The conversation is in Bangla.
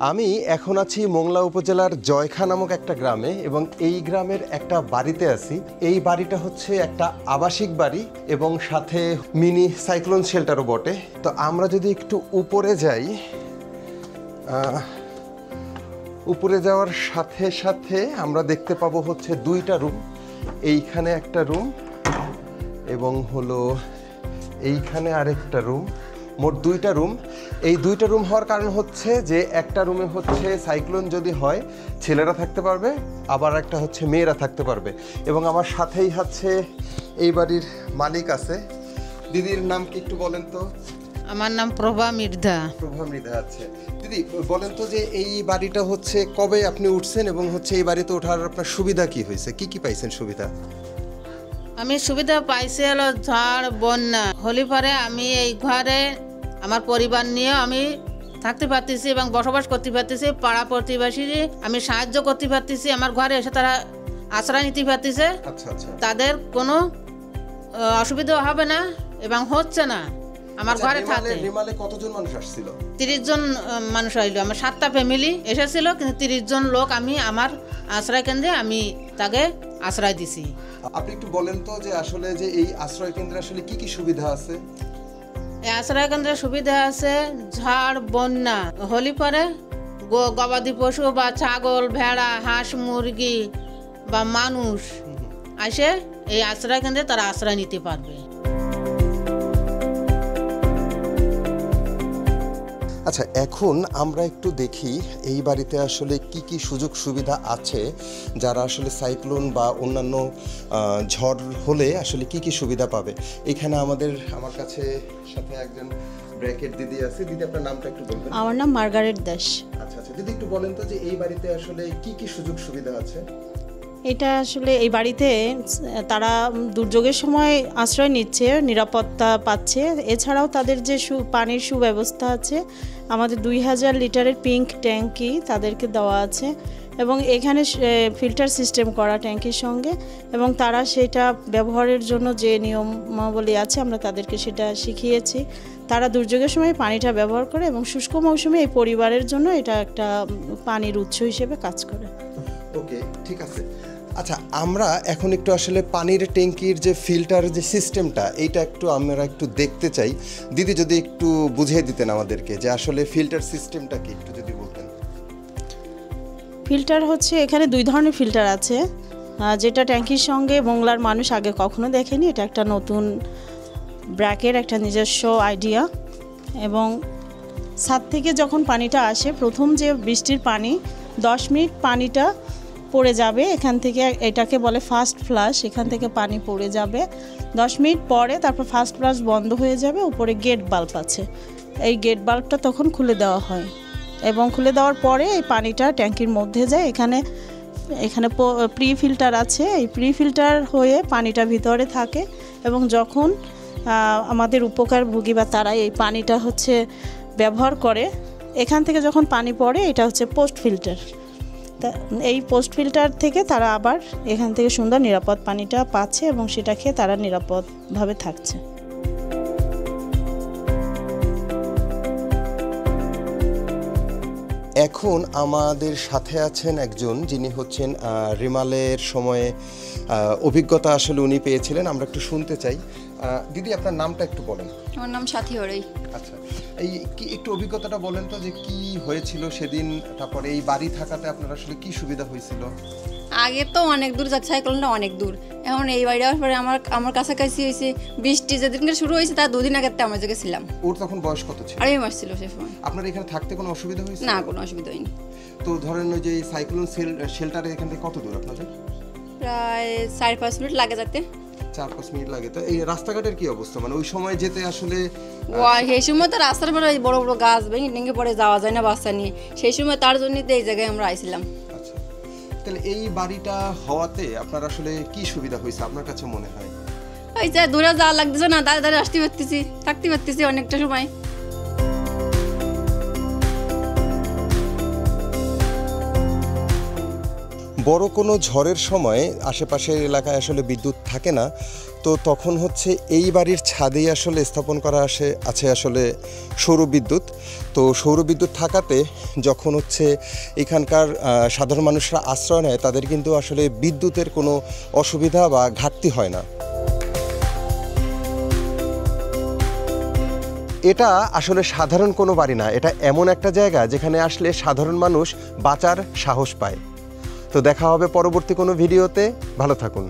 আমি এখন আছি মোংলা উপজেলার জয়খা নামক একটা গ্রামে এবং এই গ্রামের একটা বাড়িতে আছি। এই বাড়িটা হচ্ছে একটা আবাসিক বাড়ি এবং সাথে মিনি সাইক্লোন শেল্টারও বটে। তো আমরা যদি একটু উপরে যাই, উপরে যাওয়ার সাথে সাথে আমরা দেখতে পাবো হচ্ছে দুইটা রুম। এইখানে একটা রুম এবং হলো এইখানে আরেকটা রুম, মোট দুইটা রুম। এই দুইটা রুম হওয়ার কারণ হচ্ছে যে একটা রুমে হচ্ছে সাইক্লোন যদি হয় ছেলেরা থাকতে পারবে, আবার একটা হচ্ছে মেয়েরা থাকতে পারবে। এবং আমার সাথেই হচ্ছে এই বাড়ির মালিক আছে। দিদির নাম কি একটু বলেন তো? আমার নাম প্রভা মৃধা। প্রভা মৃধা। আছে দিদি, বলেন তো যে এই বাড়িটা হচ্ছে কবে আপনি উঠছেন এবং হচ্ছে এই বাড়িতে ওঠার আপনার সুবিধা কি হয়েছে, কি কি পাইছেন সুবিধা? আমি সুবিধা পাইছি হলো ঝড় বন্যা হলে পরে আমি এই ঘরে আমার পরিবার নিয়ে আমি থাকতে পারতেছি এবং বসবাস করতে পারতেছি। পাড়া প্রতিবেশী আমি সাহায্য করতে পারতেছি, আমার ঘরে এসে তারা আশ্রয় নিতে পারতেছে। আচ্ছা আচ্ছা। তাদের কোনো অসুবিধা হবে না এবং হচ্ছে না আমার ঘরে থাকে। রিমালে কতজন মানুষ আসছিল? 30 জন মানুষ আইলো। আমার 7টা ফ্যামিলি এসেছিল, কিন্তু 30 জন লোক আমি আমার আশ্রয় কেন্দ্রে আমি তাকে আশ্রয় দিছি। আপনি একটু বলেন তো যে আসলে যে এই আশ্রয় কেন্দ্রে আসলে কি কি সুবিধা আছে? এই আশ্রয় কেন্দ্রের সুবিধা আছে, ঝড় বন্যা হলে পরে গবাদি পশু বা ছাগল, ভেড়া, হাঁস, মুরগি বা মানুষ আসে এই আশ্রয় কেন্দ্রে তারা আশ্রয় নিতে পারবে। আচ্ছা, এখন আমরা একটু দেখি এই বাড়িতে আসলে কি কি সুযোগ সুবিধা আছে, যারা আসলে সাইক্লোন বা অন্যান্য ঝড় হলে আসলে কি কি সুবিধা পাবে। এখানে আমার কাছে সাথে একজন ব্র্যাকেট দিদি আছে। দিদি, আপনার নামটা একটু বলবেন? আমার নাম মার্গারেট দাস। আচ্ছা আচ্ছা, দিদি একটু বলেন তো যে এই বাড়িতে আসলে কি কি সুযোগ সুবিধা আছে? এটা আসলে এই বাড়িতে তারা দুর্যোগের সময় আশ্রয় নিচ্ছে, নিরাপত্তা পাচ্ছে। এছাড়াও তাদের যে পানির সুব্যবস্থা আছে, আমাদের 2000 লিটারের পিঙ্ক ট্যাঙ্কি তাদেরকে দেওয়া আছে এবং এখানে ফিল্টার সিস্টেম করা ট্যাঙ্কির সঙ্গে, এবং তারা সেটা ব্যবহারের জন্য যে নিয়মাবলী আছে আমরা তাদেরকে সেটা শিখিয়েছি। তারা দুর্যোগের সময় পানিটা ব্যবহার করে এবং শুষ্ক মৌসুমে এই পরিবারের জন্য এটা একটা পানির উৎস হিসেবে কাজ করে। ওকে, ঠিক আছে। আচ্ছা, আমরা এখন একটু আসলে পানির ট্যাঙ্কির যে ফিল্টার যে সিস্টেমটা, এইটা আমরা একটু দেখতে চাই। দিদি যদি একটু বুঝিয়ে দিতেন আমাদেরকে যে আসলে ফিল্টার সিস্টেমটা কি, একটু যদি বলতেন। ফিল্টার হচ্ছে এখানে 2 ধরনের ফিল্টার আছে, যেটা ট্যাঙ্কির সঙ্গে মোংলার মানুষ আগে কখনো দেখেনি। এটা একটা নতুন ব্র্যাকের একটা নিজস্ব আইডিয়া। এবং ছাদ থেকে যখন পানিটা আসে, প্রথম যে বৃষ্টির পানি 10 মিনিট পানিটা পড়ে যাবে এখান থেকে, এটাকে বলে ফার্স্ট ফ্লাশ। এখান থেকে পানি পড়ে যাবে 10 মিনিট পরে, তারপর ফার্স্ট ফ্লাশ বন্ধ হয়ে যাবে। উপরে গেট বাল্ব আছে, এই গেট বাল্বটা তখন খুলে দেওয়া হয় এবং খুলে দেওয়ার পরে এই পানিটা ট্যাঙ্কির মধ্যে যায়। এখানে প্রি ফিল্টার আছে, এই প্রি ফিল্টার হয়ে পানিটা ভিতরে থাকে এবং যখন আমাদের উপকারভোগী বা তারা এই পানিটা হচ্ছে ব্যবহার করে, এখান থেকে যখন পানি পড়ে এটা হচ্ছে পোস্ট ফিল্টার। এই পোস্ট ফিল্টার থেকে তারা আবার এখান থেকে সুন্দর নিরাপদ পানিটা পাচ্ছে এবং সেটা খেয়ে তারা নিরাপদভাবে থাকছে। এখন আমাদের সাথে আছেন একজন যিনি হচ্ছেন রিমালের সময়ে অভিজ্ঞতা আসলে উনি পেয়েছিলেন, আমরা একটু শুনতে চাই। দিদি, আপনার নামটা একটু বলেন। আমার নাম সাথী হরাই। আচ্ছা, এই কি একটু অভিজ্ঞতাটা বলেন তো যে কি হয়েছিল সেদিন, তারপরে এই বাড়ি থাকাতে আপনার আসলে কি সুবিধা হয়েছিল? আগে তো অনেক দূর যাচ্ছে, সাইকেলটা অনেক দূর। এখন এই বাড়ি আসার পরে আমার কাছাকাছি হয়েছে। বৃষ্টি যেদিনকে শুরু হয়েছে তার 2 দিন আগে আমার জায়গায় ছিলাম। ওর তখন বয়স কত ছিল? 2.5 মাস ছিল সে সময়। আপনার এখানে থাকতে কোনো অসুবিধা হয়েছে? না, কোনো অসুবিধা হয়নি। তো ধরেন ওই যে সাইক্লোন শেল্টারে এখান থেকে কত দূর আপনাদের? প্রায় 4-5 মিনিট লাগে যেতে। 4-5 মিনিট লাগে। তো এই রাস্তাঘাটের কি অবস্থা, মানে ওই সময় যেতে আসলে? সেই সময় তো রাস্তার পরে বড় বড় গাছ ভেঙে পরে যাওয়া যায় না বাচ্চা নিয়ে, সেই সময় তার জন্যই তো এই জায়গায় আমরা আইছিলাম। আচ্ছা, তাহলে এই বাড়িটা হওয়াতে আপনার আসলে কি সুবিধা হয়েছে আপনার কাছে মনে হয়? ওই যে দূরে যাওয়া লাগতেছে না, দাঁড়িয়ে আসতে পারতেছি, থাকতে পারতেছি অনেকটা সময়। বড় কোনো ঝড়ের সময় আশেপাশের এলাকায় আসলে বিদ্যুৎ থাকে না, তো তখন হচ্ছে এই বাড়ির ছাদেই আসলে স্থাপন করা আছে আসলে সৌরবিদ্যুৎ। তো সৌরবিদ্যুৎ থাকাতে যখন হচ্ছে এখানকার সাধারণ মানুষরা আশ্রয় নেয়, তাদের কিন্তু আসলে বিদ্যুতের কোনো অসুবিধা বা ঘাটতি হয় না। এটা আসলে সাধারণ কোনো বাড়ি না, এটা এমন একটা জায়গা যেখানে আসলে সাধারণ মানুষ বাঁচার সাহস পায়। তো দেখা হবে পরবর্তী কোনো ভিডিওতে, ভালো থাকুন।